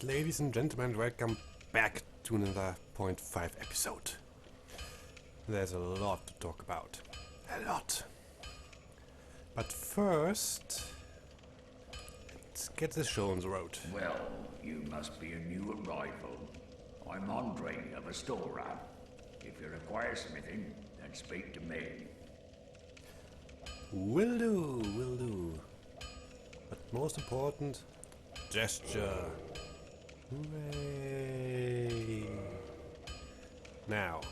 ladies and gentlemen, welcome back to another point 5 episode. There's a lot to talk about. A lot. But first, let's get the show on the road. Well, you must be a new arrival. I'm Andre of Astora. If you require smithing, then speak to me. Will do. But most important, gesture. Hooray! Now,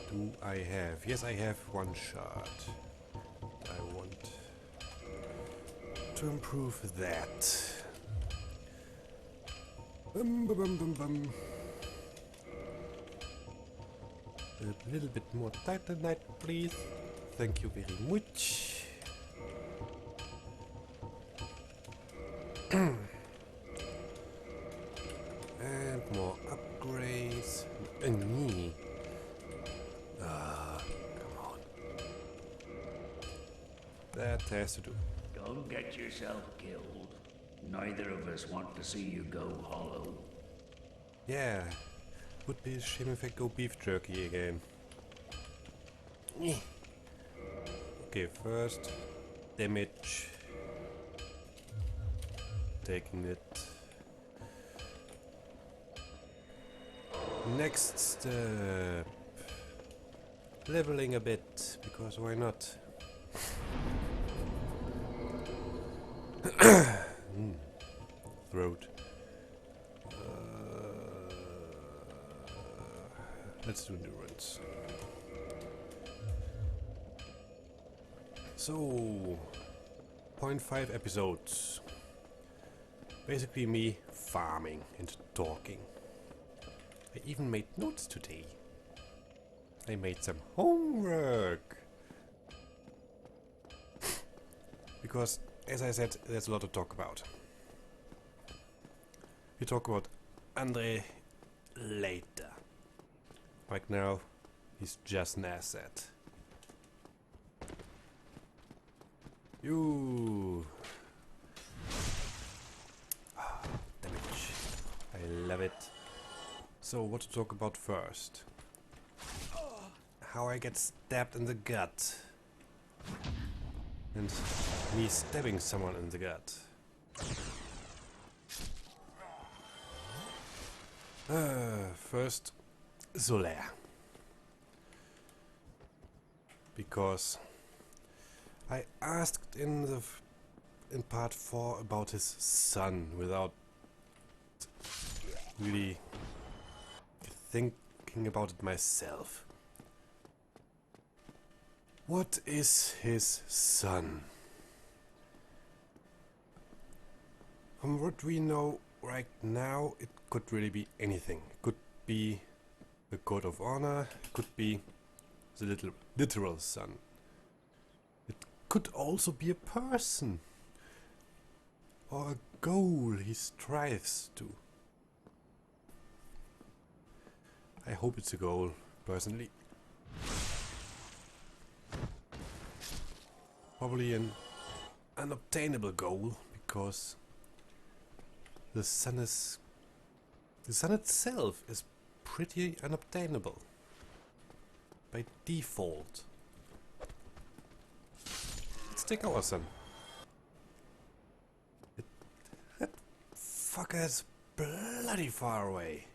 do I have? Yes, I have one shard. I want to improve that. Bum. A little bit more titanite, please. Thank you very much. And more upgrades. And me. Come on. That has to do. Don't get yourself killed. Neither of us want to see you go hollow. Yeah. Would be a shame if I go beef jerky again. Okay, first damage. Taking it. Next step. Leveling a bit, because why not? Throat. Let's do endurance. So, 0.5 episodes. Basically me farming and talking. I even made notes today. I made some homework. Because, as I said, there's a lot to talk about. We talk about Andre later. Right now, he's just an asset. You. Damage. I love it. So, what to talk about first? How I get stabbed in the gut. And me stabbing someone in the gut. First, Solaire. Because I asked in part 4 about his son without really thinking about it myself. What is his son? From what we know right now, it could really be anything. It could be the code of honor, it could be the literal son. It could also be a person. Or a goal he strives to. I hope it's a goal, personally. Probably an unobtainable goal, because the sun itself is pretty unobtainable by default. Let's take our sun. That fucker is bloody far away.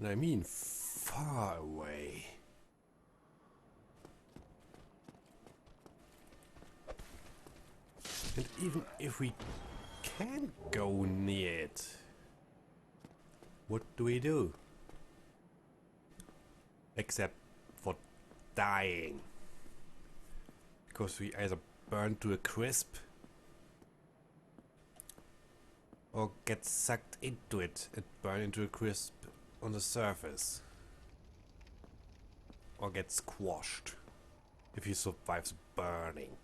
And I mean far away. And even if we can't go near it, what do? Except for dying. Because we either burn to a crisp or get sucked into it and burn into a crisp on the surface. Or get squashed if he survives burning.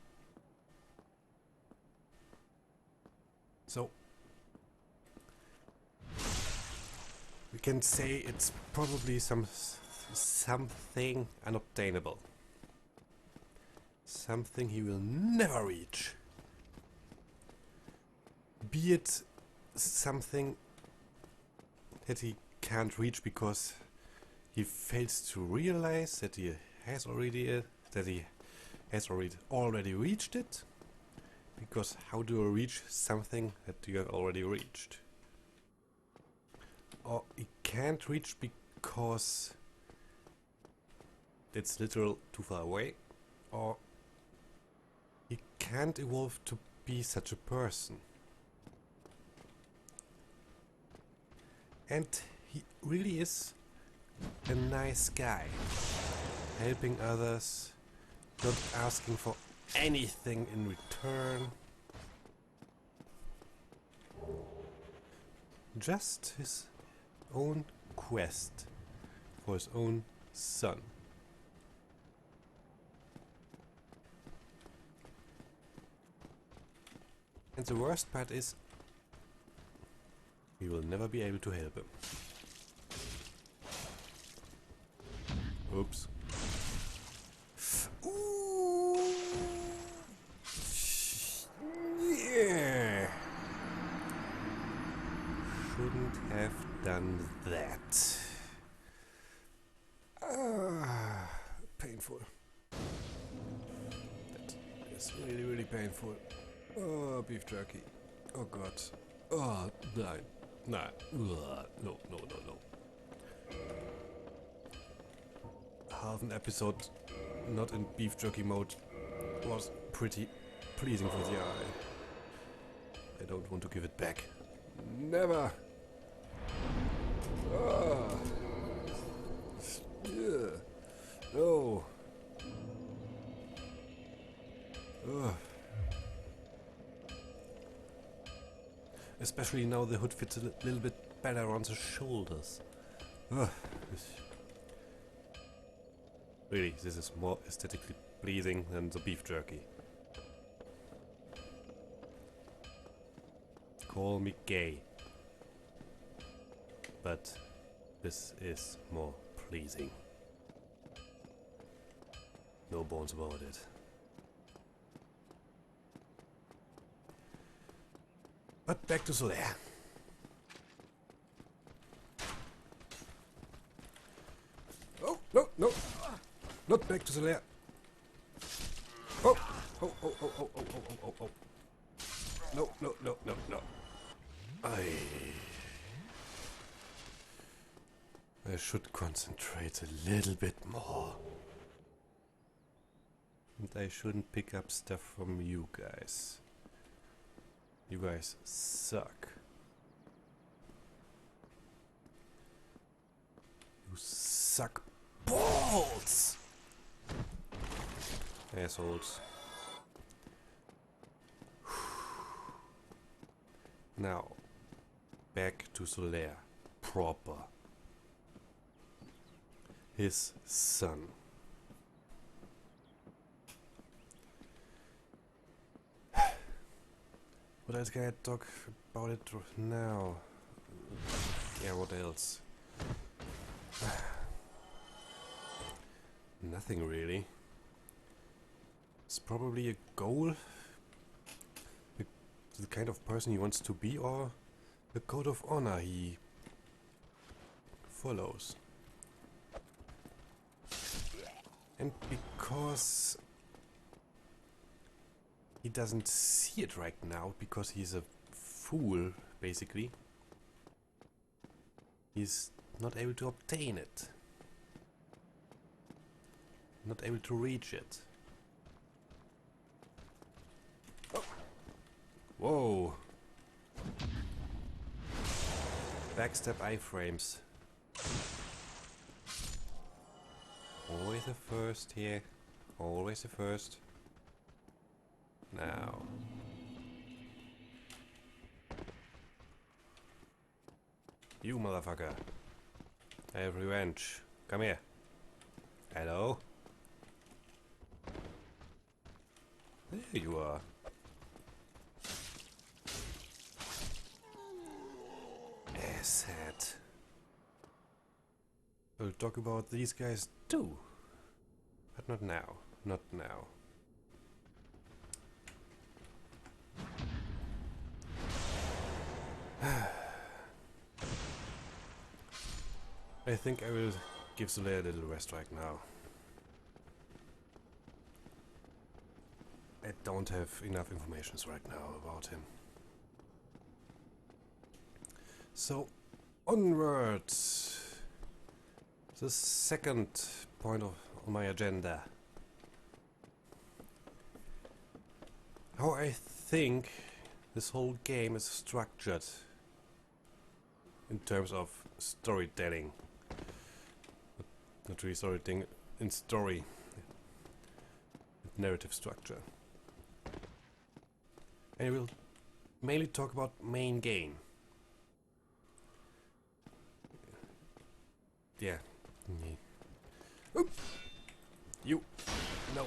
So, we can say it's probably something unobtainable. Something he will never reach. be it something that he can't reach because he fails to realize that he has already already reached it. Because how do you reach something that you have already reached? Or he can't reach because it's literal too far away, or he can't evolve to be such a person. And he really is a nice guy, helping others, not asking for anything in return. Just his own quest for his own son. And the worst part is, we will never be able to help him. Oops. Ooh. Yeah. Shouldn't have done that. Painful. That is really, really painful. Oh, beef jerky. Oh god. Oh, nein. Nein. No. Half an episode not in beef jerky mode was pretty pleasing for the eye. I don't want to give it back. Never! Yeah. No! Especially now the hood fits a little bit better on the shoulders. Really, this is more aesthetically pleasing than the beef jerky. Call me gay. But this is more pleasing. No bones about it. But back to Solaire. Oh, no. Not back to Solaire. Oh. No. I should concentrate a little bit more. And I shouldn't pick up stuff from you guys. You guys suck. You suck balls! Assholes. Now, back to Solaire. Proper. His son. What else can I talk about it now? Yeah, what else? Nothing really. It's probably a goal. The kind of person he wants to be, or the code of honor he follows. And because he doesn't see it right now, because he's a fool, basically, he's not able to obtain it. Not able to reach it. Oh. Whoa! Backstab iframes. Always the first here. Always the first. Now. You motherfucker. I have revenge. Come here. Hello? There you are. Asshat. We'll talk about these guys too. But not now. Not now. I think I will give Soleil a little rest right now. I don't have enough information right now about him. So, onwards. The second point on my agenda. How I think this whole game is structured in terms of storytelling. Not really storytelling, in story. Narrative structure. And I will mainly talk about main game. Yeah. Oop. You. No.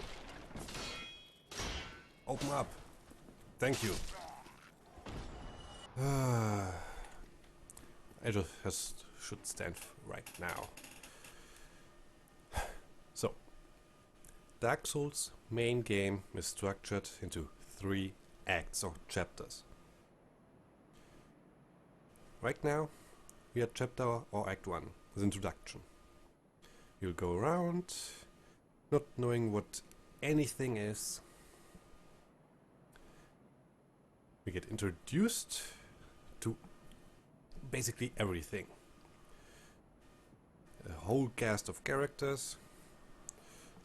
Open up. Thank you. I just should stand right now. So, Dark Souls main game is structured into 3 acts or chapters. Right now, we are chapter or act 1 with introduction. You'll go around, not knowing what anything is. We get introduced to basically everything. A whole cast of characters.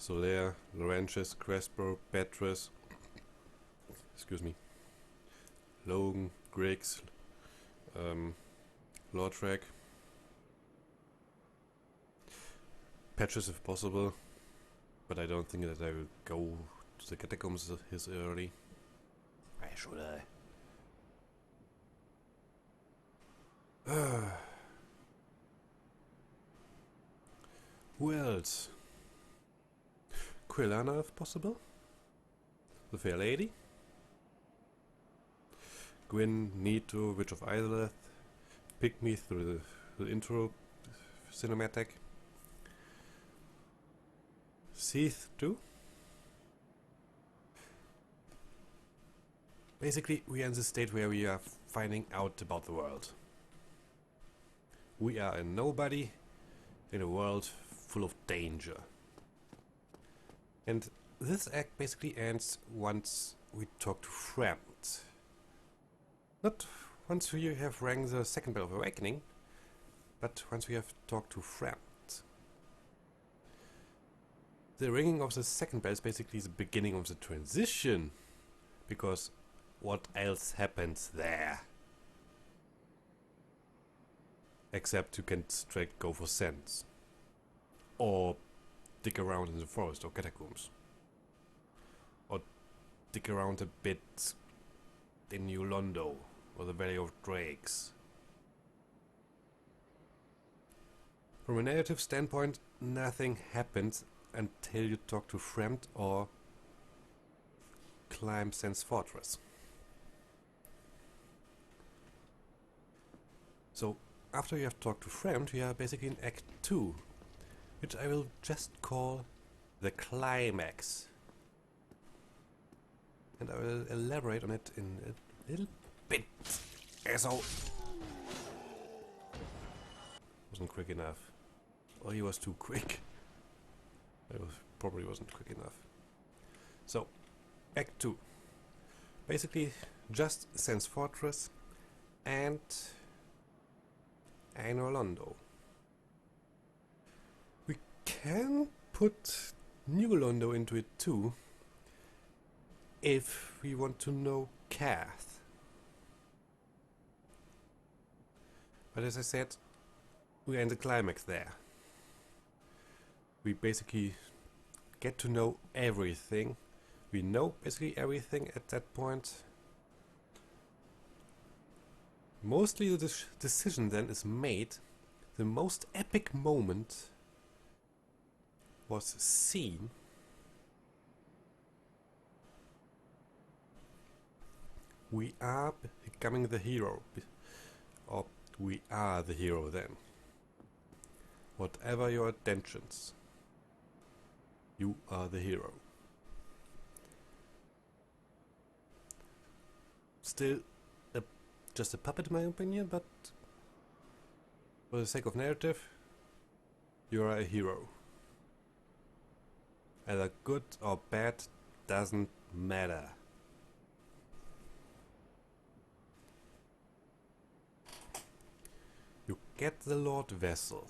Solaire, Laurentius, Crespo, Petrus, excuse me, Logan, Griggs, Lortrek, Petrus if possible, but I don't think that I will go to the catacombs his early. Why should I? Who else? Quilana if possible. The Fair Lady. Gwyn, Nito, Witch of Izalith. Pick me through the intro cinematic. Seath too. Basically, we are in the state where we are finding out about the world. We are a nobody in a world full of danger. And this act basically ends once we talk to Fremd. Not once we have rang the second bell of awakening, but once we have talked to Fremd. The ringing of the second bell is basically the beginning of the transition, because what else happens there? Except you can straight go for sense. Or dig around in the forest or catacombs. Or dig around a bit in New Londo or the Valley of Drakes. From a narrative standpoint, nothing happens until you talk to Fremd or climb Sen's Fortress. So, after you have talked to Fremd, we are basically in Act 2, which I will just call the climax. And I will elaborate on it in a little bit. So, wasn't quick enough. Or he was too quick. Probably wasn't quick enough. So, Act 2. Basically, just Sen's Fortress and Anor Londo. We can put New Londo into it too, if we want to know Kath. But as I said, we are in the climax there. We basically get to know everything. We know basically everything at that point. Mostly the decision then is made. The most epic moment was seen we are becoming the hero. Or we are the hero then. Whatever your intentions, you are the hero. Still, just a puppet in my opinion, but for the sake of narrative, You are a hero. Either good or bad doesn't matter. You get the Lord Vessel.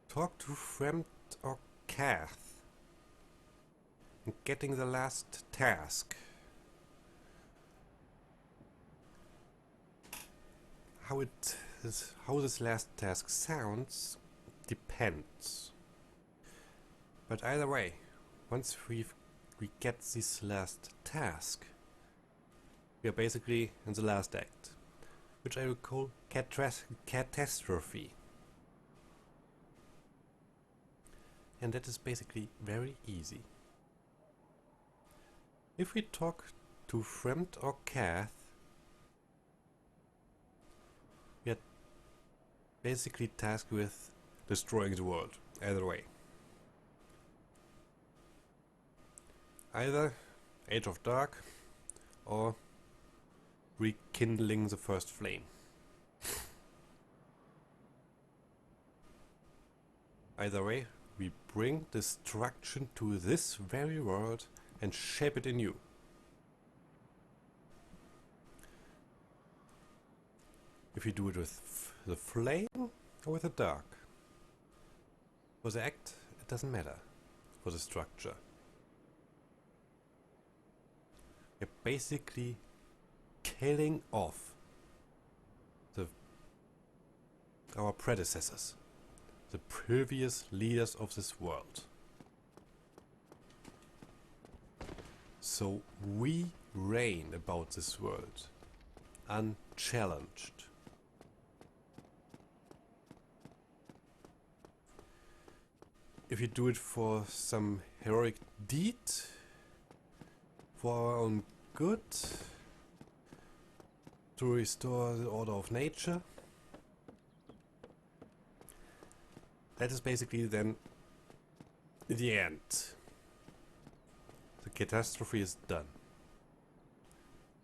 Talk to Fremd or Kath. And getting the last task. How this last task sounds depends. But either way, once we get this last task, we are basically in the last act, which I will call catastrophe. And that is basically very easy. If we talk to Fremd or Kath, we are basically tasked with destroying the world, either way. Either Age of Dark or rekindling the first flame. Either way, we bring destruction to this very world and shape it anew. If you do it with the flame or with the dark. For the act, it doesn't matter. For the structure. We're basically killing off our predecessors, the previous leaders of this world. So we reign about this world, unchallenged. If you do it for some heroic deed, for our own good, to restore the order of nature, that is basically then the end. The catastrophe is done.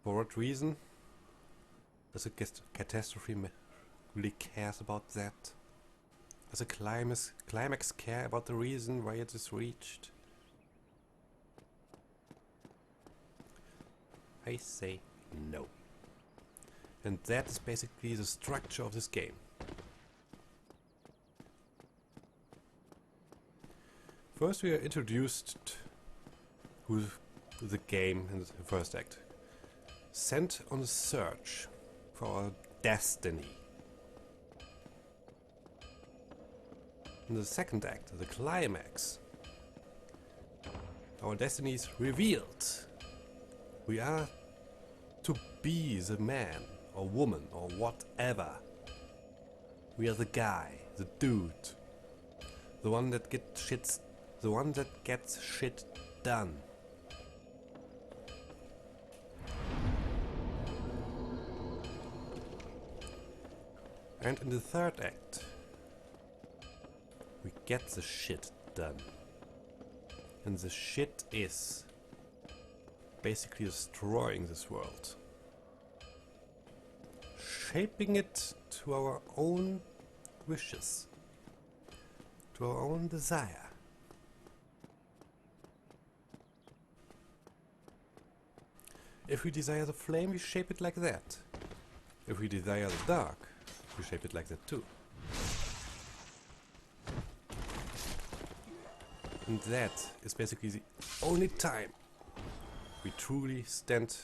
For what reason does a catastrophe really cares about that? Does a climax care about the reason why it is reached? I say no. And that is basically the structure of this game. First we are introduced to the game in the first act. Sent on a search for our destiny. In the second act, the climax, our destiny is revealed. We are to be the man or woman or whatever. We are the guy, the dude, the one that gets shit done. And in the third act, we get the shit done. And the shit is basically destroying this world. Shaping it to our own wishes. To our own desire. If we desire the flame, we shape it like that. If we desire the dark, we shape it like that too. And that is basically the only time we truly stand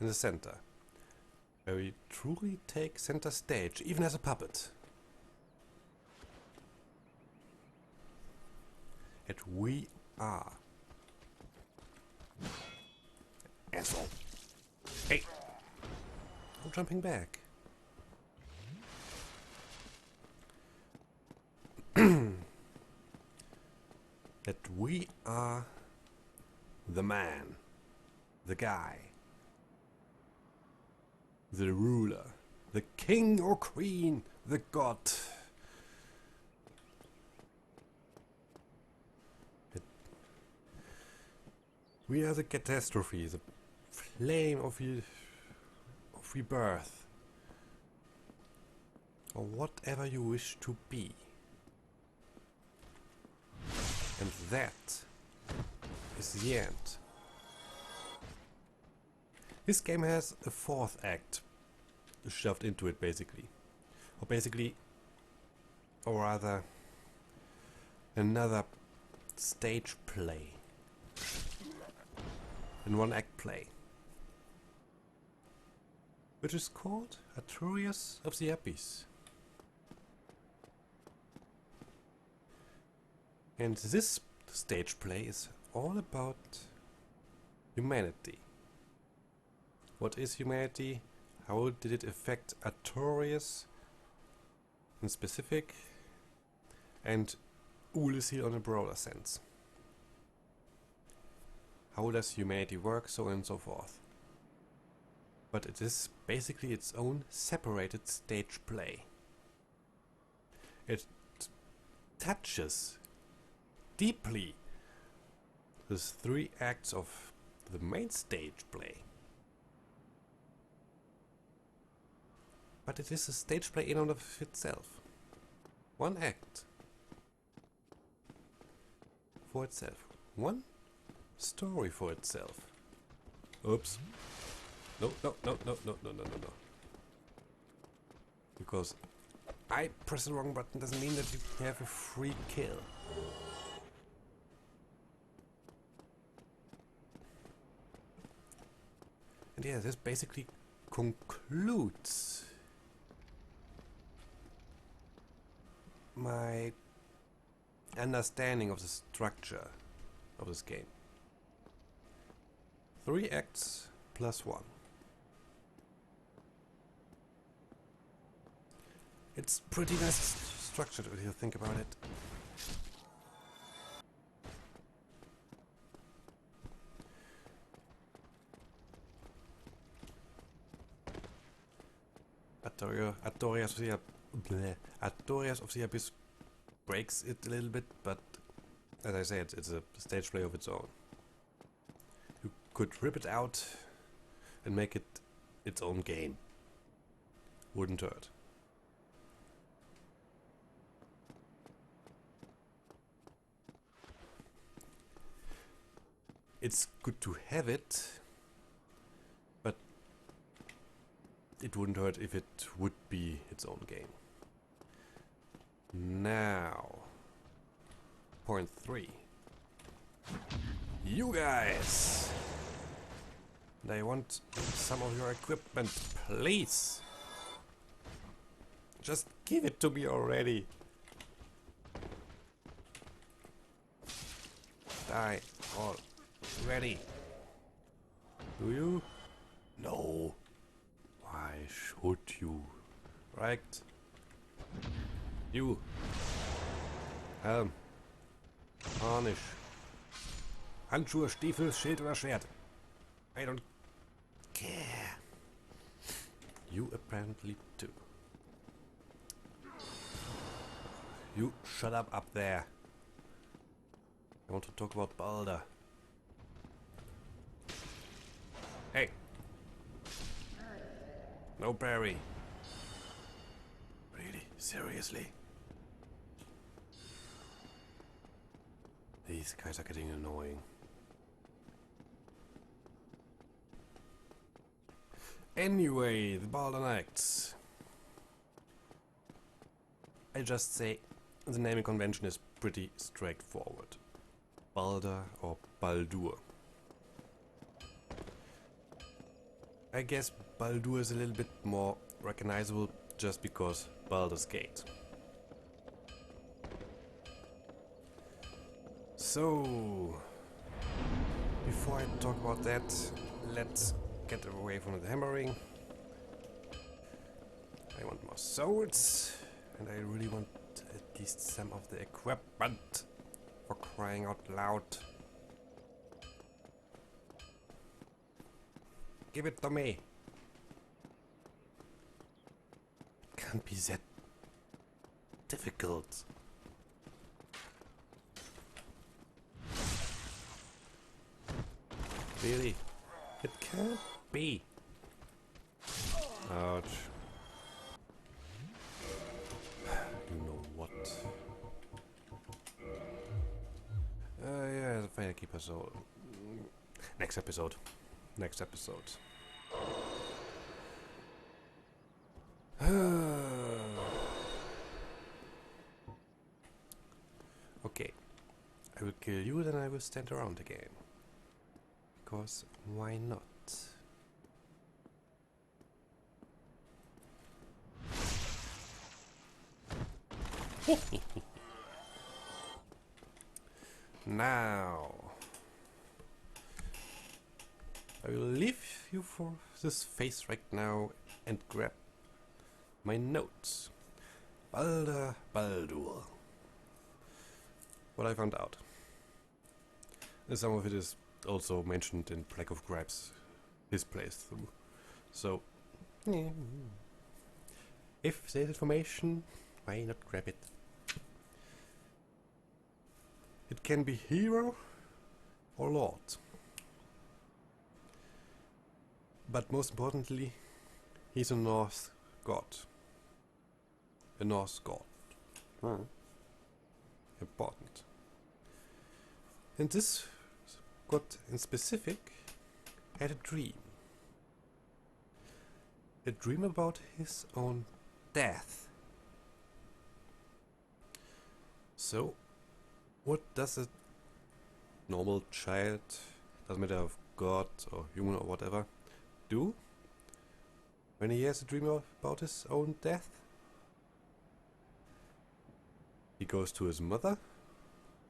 in the center. Where we truly take center stage, even as a puppet. And we are. Asshole. Hey! I'm jumping back. That we are the man, the guy, the ruler, the king or queen, the god. We are the catastrophe, the flame of rebirth, or whatever you wish to be. And that is the end. This game has a fourth act shoved into it, basically. Or rather, another stage play. An one-act play. Which is called Artorias of the Abyss. And this stage play is all about humanity. What is humanity? How did it affect Artorias in specific? And Ulysses on a broader sense. How does humanity work, so on and so forth. But it is basically its own separated stage play. It touches deeply the three acts of the main stage play. But it is a stage play in and of itself. One act. For itself. One story for itself. Oops. No. Because I press the wrong button doesn't mean that you have a free kill. And yeah, this basically concludes my understanding of the structure of this game. 3 acts plus 1. It's pretty nice structured if you think about it. Artorias of the Abyss breaks it a little bit, but as I said, it's a stage play of its own. You could rip it out and make it its own game. Wouldn't hurt. It's good to have it, but it wouldn't hurt if it would be its own game. Now, point 3. You guys! And I want some of your equipment, please! Just give it to me already! Die already! Do you? No. Why should you? Right? You. Helm. Harnisch. Handschuhe, Stiefel, Schild oder Schwert. I don't care. You apparently do. You shut up there. I want to talk about Baldur. Hey. No parry. Really? Seriously? These guys are getting annoying. Anyway, the Baldur Acts. I just say the naming convention is pretty straightforward. Baldur or Baldur. I guess Baldur is a little bit more recognizable just because Baldur's Gate. So, before I talk about that, let's get away from the hammering. I want more swords, and I really want at least some of the equipment, for crying out loud. Give it to me. It can't be that difficult. Really? It can't be. Ouch. You know what? lucky puzzle. Next episode. Next episode. Okay. I will kill you, then I will stand around again. Because why not? Now I will leave you for this phase right now and grab my notes. Baldur. What I found out. And some of it is also mentioned in Plague of Gripes, his playthrough. So, yeah. If there's information, why not grab it? It can be hero or lord. But most importantly, he's a Norse god. A Norse god. Important. And this god in specific had a dream. A dream about his own death. So, what does a normal child, doesn't matter of god or human or whatever, do when he has a dream about his own death? He goes to his mother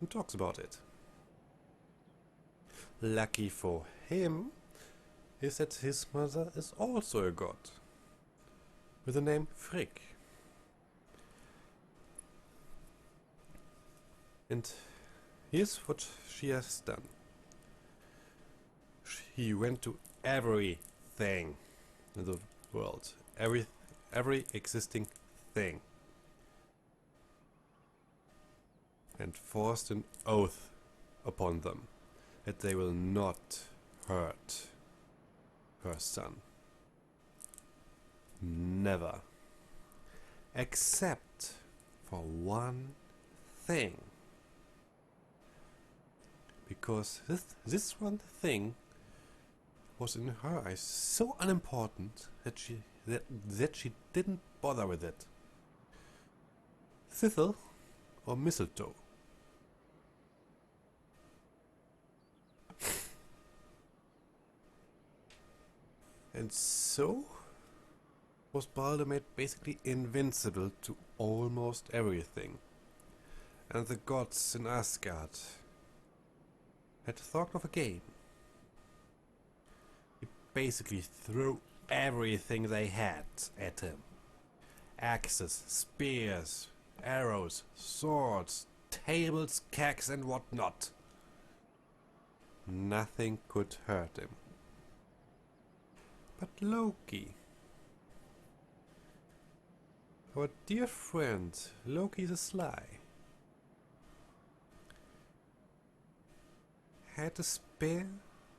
and talks about it. Lucky for him is that his mother is also a god with the name Frigg. And here's what she has done. She went to everything in the world, every existing thing, and forced an oath upon them that they will not hurt her son. Never. Except for one thing. Because this one thing was in her eyes so unimportant that she didn't bother with it. Thistle or mistletoe? And so was Baldur made basically invincible to almost everything. And the gods in Asgard had thought of a game. He basically threw everything they had at him. Axes, spears, arrows, swords, tables, kegs and whatnot. Nothing could hurt him. But Loki, our dear friend, Loki the Sly, had a spear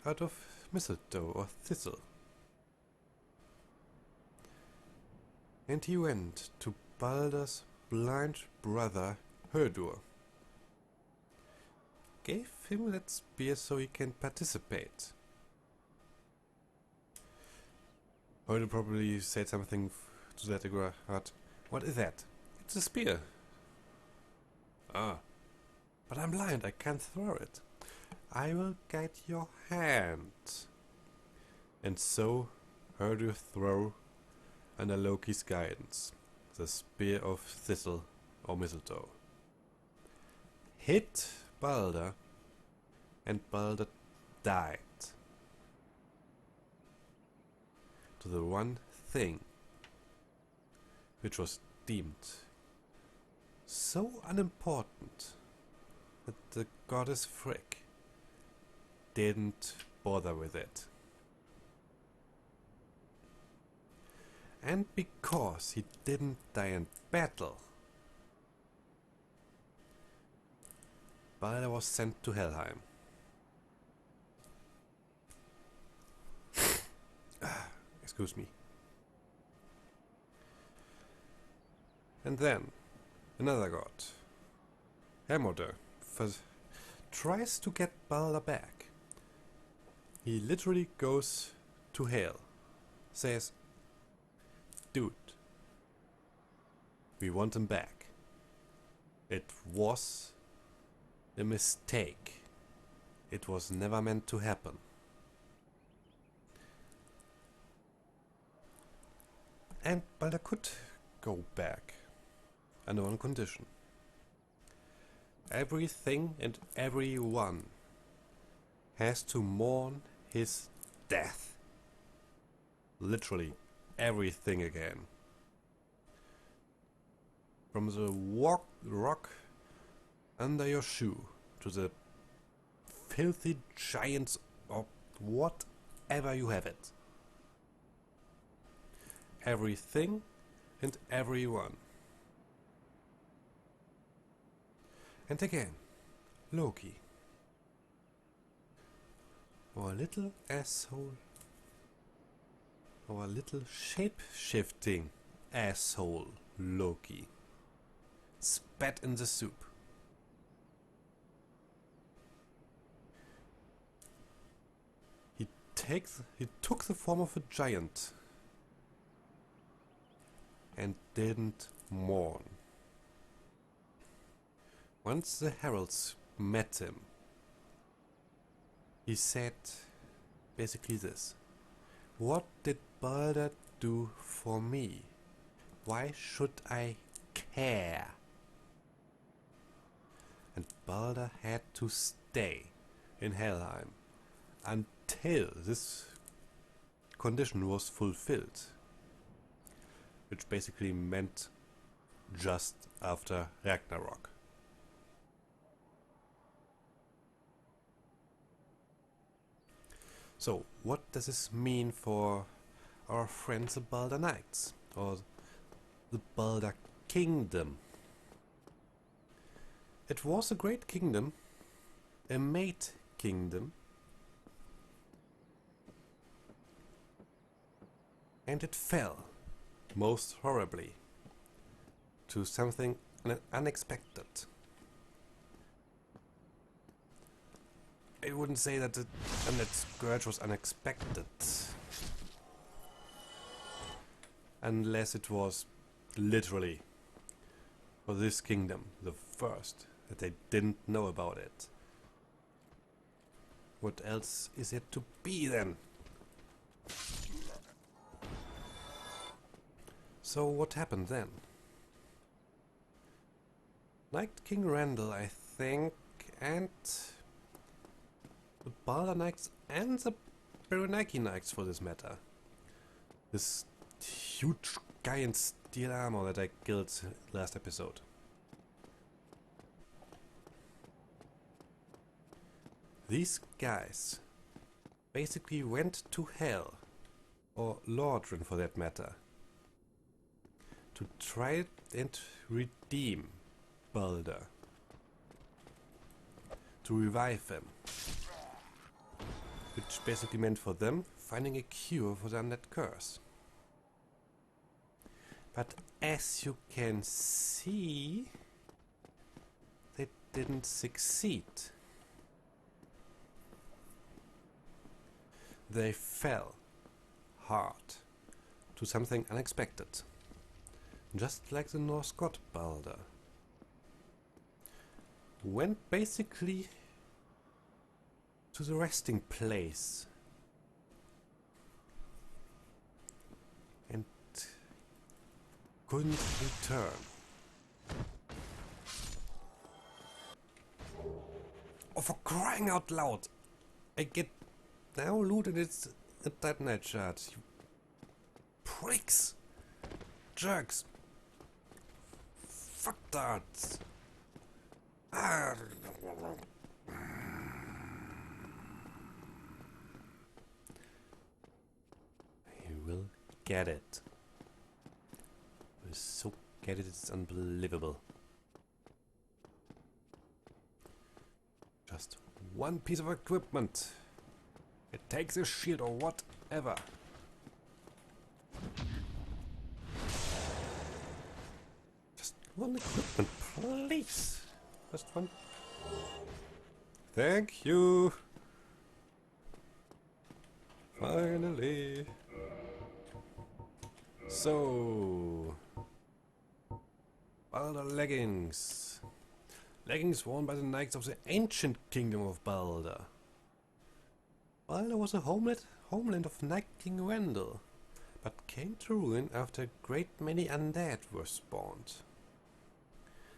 out of mistletoe or thistle. And he went to Baldur's blind brother Hödur. Gave him that spear so he can participate. Hödur probably said something to that regard. What is that? It's a spear. Ah, but I'm blind, I can't throw it. I will guide your hand. And so Hödur threw, under Loki's guidance, the spear of thistle or mistletoe. Hit Baldur, and Baldur died. To the one thing which was deemed so unimportant that the goddess Frigg didn't bother with it. And because he didn't die in battle, Baldur was sent to Helheim. Excuse me. And then another god, Hermodr, tries to get Balder back. He literally goes to Hel, says, "Dude, we want him back. It was a mistake. It was never meant to happen." And Balder could go back, under one condition. Everything and everyone has to mourn his death. Literally everything again. From the rock under your shoe to the filthy giants or whatever you have it. Everything and everyone. And again, Loki. Our little asshole. Our little shape-shifting asshole Loki. Spat in the soup. He took the form of a giant and didn't mourn. Once the heralds met him, he said basically this: "What did Balder do for me? Why should I care?" And Balder had to stay in Helheim until this condition was fulfilled, which basically meant just after Ragnarok. So, what does this mean for our friends the Balder Knights, or the Balder Kingdom? It was a great kingdom, a mate kingdom, and it fell, most horribly, to something unexpected. I wouldn't say that the scourge was unexpected, unless it was literally for this kingdom the first that they didn't know about it. What else is it to be then? So what happened then? Night King Randall, I think, and the Balder Knights and the Berenike Knights for this matter. This huge guy in steel armor that I killed last episode. These guys basically went to Hel, or Lordran for that matter, to try and redeem Balder, to revive him, which basically meant for them finding a cure for the undead curse. But as you can see, they didn't succeed. They fell hard to something unexpected, just like the Norse god Balder. Went basically to the resting place and couldn't return. Oh, for crying out loud! I get now loot and it's a Titanite shard. You pricks! Jerks! Fuck darts! Ah. You will get it. You will so get it, it's unbelievable. Just one piece of equipment. It takes a shield or whatever. Just one equipment, please. Just one. Thank you. Finally. So, Balder leggings. Leggings worn by the knights of the ancient kingdom of Balder. Balder was a homeland of Knight King Wendel, but came to ruin after a great many undead were spawned.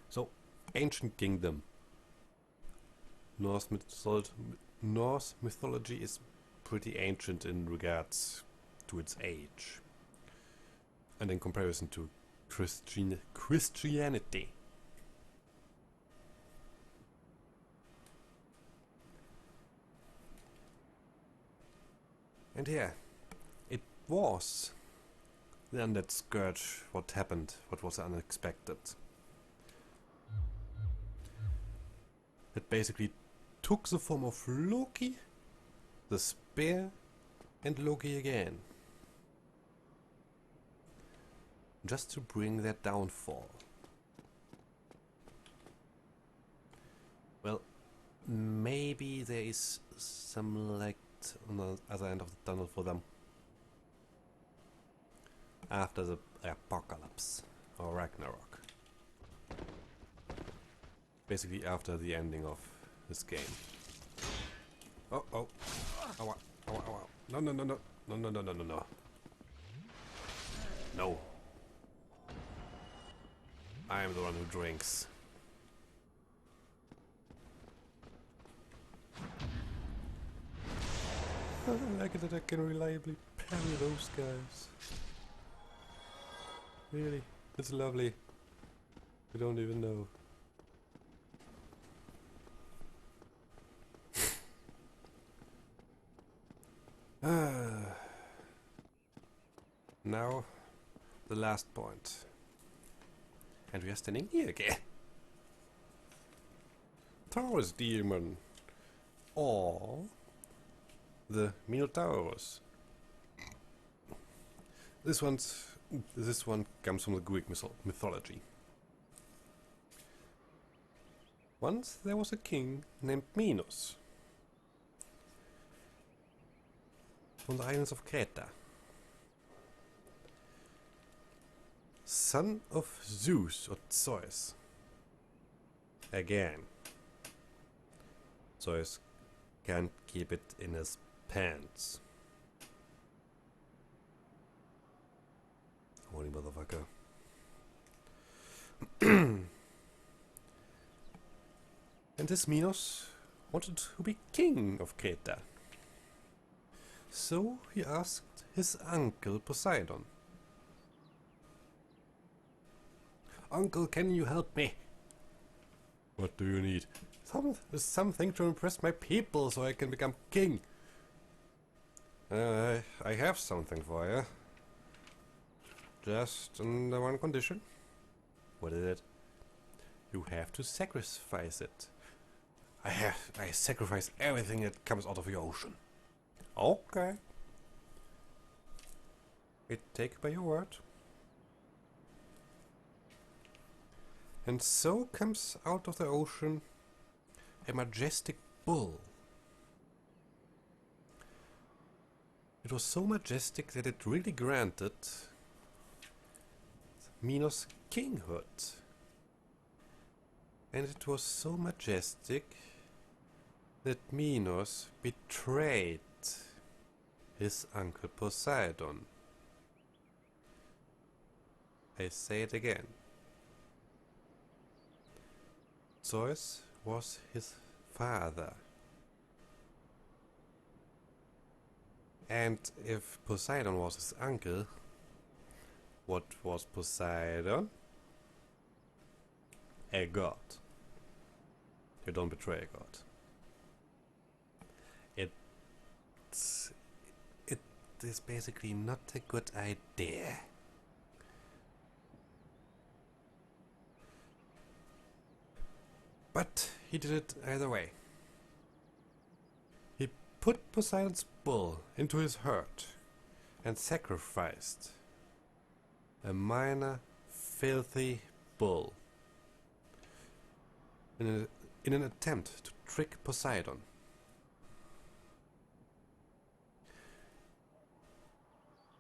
So, ancient kingdom. Norse mythology is pretty ancient in regards to its age, and in comparison to Christianity. And yeah, it was the Undead Scourge what happened, what was unexpected. It basically took the form of Loki, the spear, and Loki again. Just to bring their downfall. Well, maybe there is some light on the other end of the tunnel for them. After the apocalypse, or Ragnarok. Basically after the ending of this game. Oh, oh. Ow, ow, ow, ow. No, no, no, no. No, no, no, no, no, no. No. I am the one who drinks. I like it that I can reliably parry those guys. Really, it's lovely. You don't even know. Now, the last point. And we are standing here again. Taurus Demon. Or the Minotaurus. This one comes from the Greek mythology. Once there was a king named Minos from the islands of Creta, son of Zeus or Zeus. Again, Zeus can't keep it in his pants. Holy motherfucker. And this Minos wanted to be king of Creta. So he asked his uncle Poseidon. Uncle, can you help me? What do you need? Something to impress my people so I can become king. I have something for you. Just under one condition. What is it? You have to sacrifice it. I sacrifice everything that comes out of the ocean. Okay. We take by your word. And so comes out of the ocean a majestic bull. It was so majestic that it really granted Minos kinghood. And it was so majestic that Minos betrayed his uncle Poseidon. I say it again. Zeus was his father. And if Poseidon was his uncle, what was Poseidon? A god. You don't betray a god. It is basically not a good idea. But he did it either way. He put Poseidon's bull into his herd and sacrificed a minor, filthy bull in an attempt to trick Poseidon.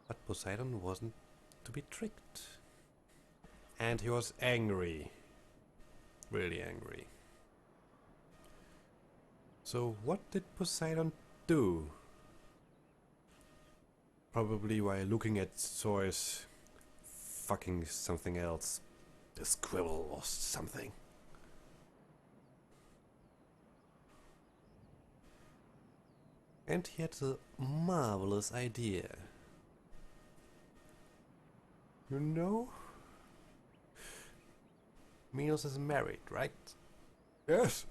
But Poseidon wasn't to be tricked. And he was angry. Really angry. So what did Poseidon do? Probably while looking at Zeus fucking something else. The squirrel or something. And he had a marvelous idea. You know, Minos is married, right? Yes.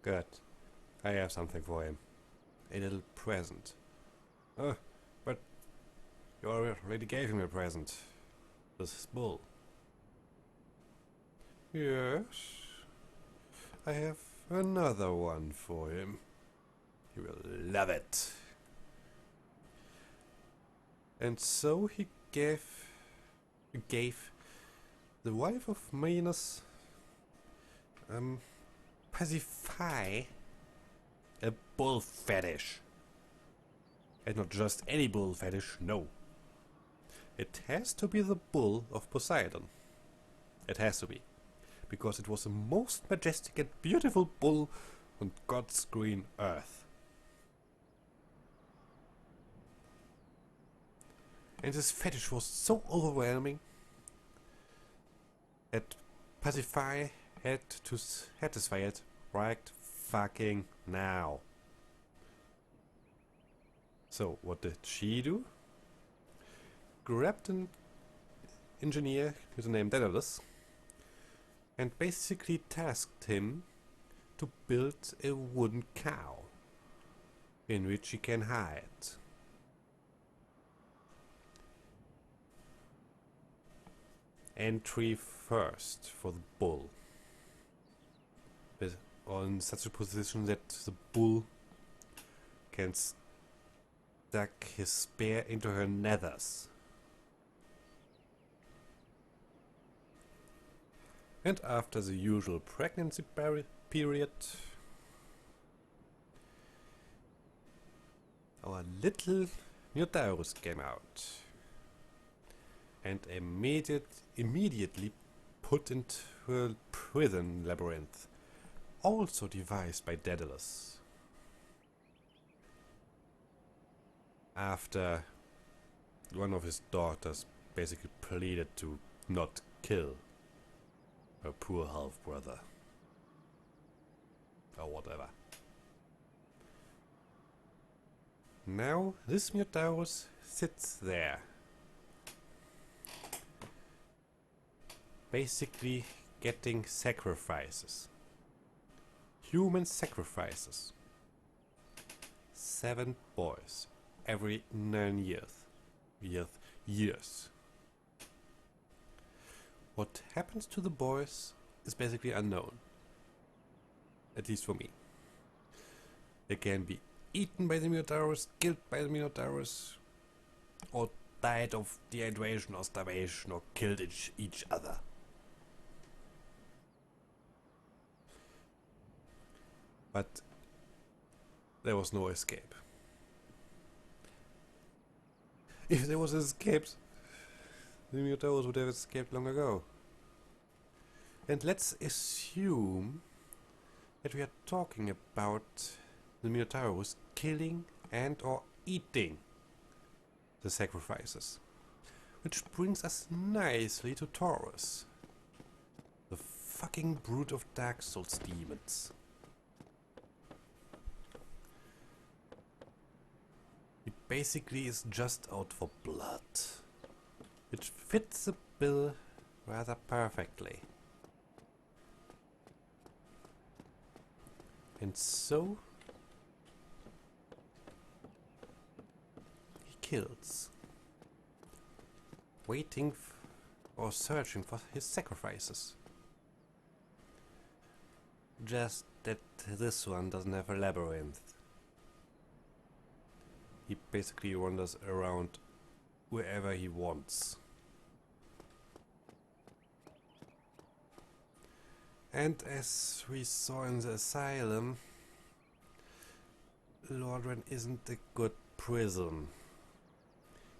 Good. I have something for him. A little present. But you already gave him a present. This bull. Yes. I have another one for him. He will love it. And so he gave the wife of Minos, Pasiphae, a bull fetish. And not just any bull fetish, no. It has to be the bull of Poseidon. It has to be. Because it was the most majestic and beautiful bull on God's green earth. And this fetish was so overwhelming that Pasiphae had to satisfy it right fucking now. So what did she do? Grabbed an engineer with the name Daedalus and basically tasked him to build a wooden cow in which he can hide. Entry first for the bull. But on such a position that the bull can stuck his spear into her nethers. And after the usual pregnancy period, our little Minotaurus came out and immediately put into a prison labyrinth, also devised by Daedalus. After one of his daughters basically pleaded to not kill her poor half-brother. Or whatever. Now this Minotaurus sits there, basically getting sacrifices. Human sacrifices. 7 boys every 9 years. What happens to the boys is basically unknown. At least for me. They can be eaten by the Minotaurus, killed by the Minotaurus, or died of dehydration or starvation, or killed each other. But there was no escape. If there was escaped, the Minotaurus would have escaped long ago. And let's assume that we are talking about the Minotaurus killing and or eating the sacrifices. Which brings us nicely to Taurus. The fucking brood of Dark Souls demons. He basically is just out for blood. Which fits the bill rather perfectly. And so he kills, waiting or searching for his sacrifices. Just that this one doesn't have a labyrinth. He basically wanders around wherever he wants. And as we saw in the asylum, Lordran isn't a good prison.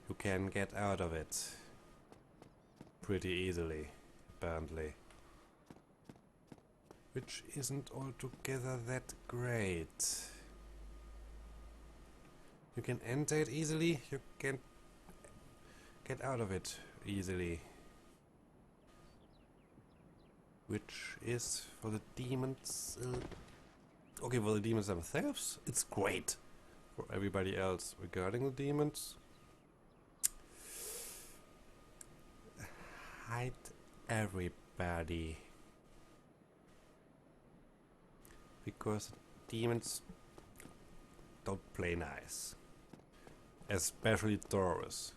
You can get out of it pretty easily, apparently. Which isn't altogether that great. You can enter it easily, you can get out of it easily. Which is, for the demons... okay, for the demons themselves, it's great. For everybody else regarding the demons... hide everybody. Because demons don't play nice. Especially Taurus.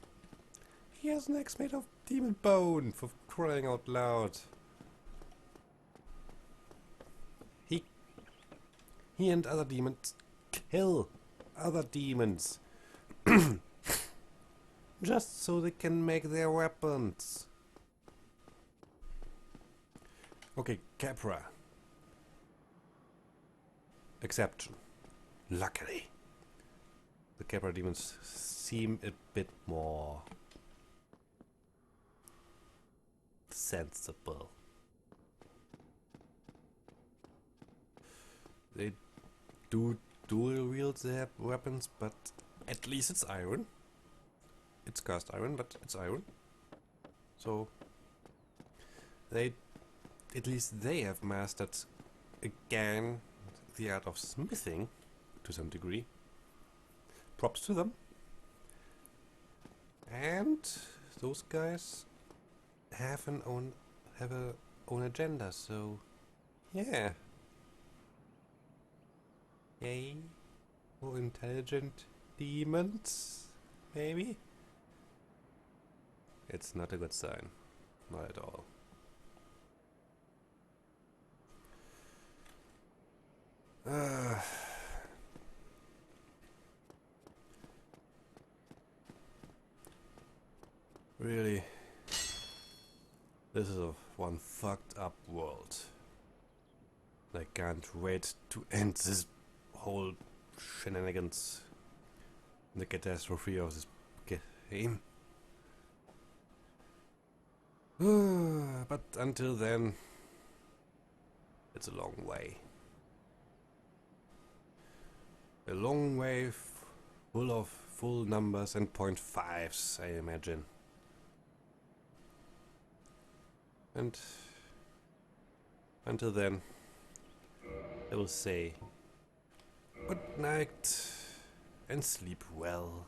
He has an axe made of demon bone, for crying out loud. He and other demons kill other demons. Just so they can make their weapons. Okay, Capra. Exception. Luckily. The Capra demons seem a bit more sensible. They do dual wield their weapons, but at least it's iron. It's cast iron, but it's iron. So at least they have mastered again the art of smithing to some degree. Props to them. And those guys have a own agenda, so yeah. Yay. More intelligent demons, maybe? It's not a good sign. Not at all. Really, this is one fucked up world. I can't wait to end this whole shenanigans, the catastrophe of this game. But until then, it's a long way. A long way full of full numbers and 0.5s, I imagine. And until then, I will say good night and sleep well.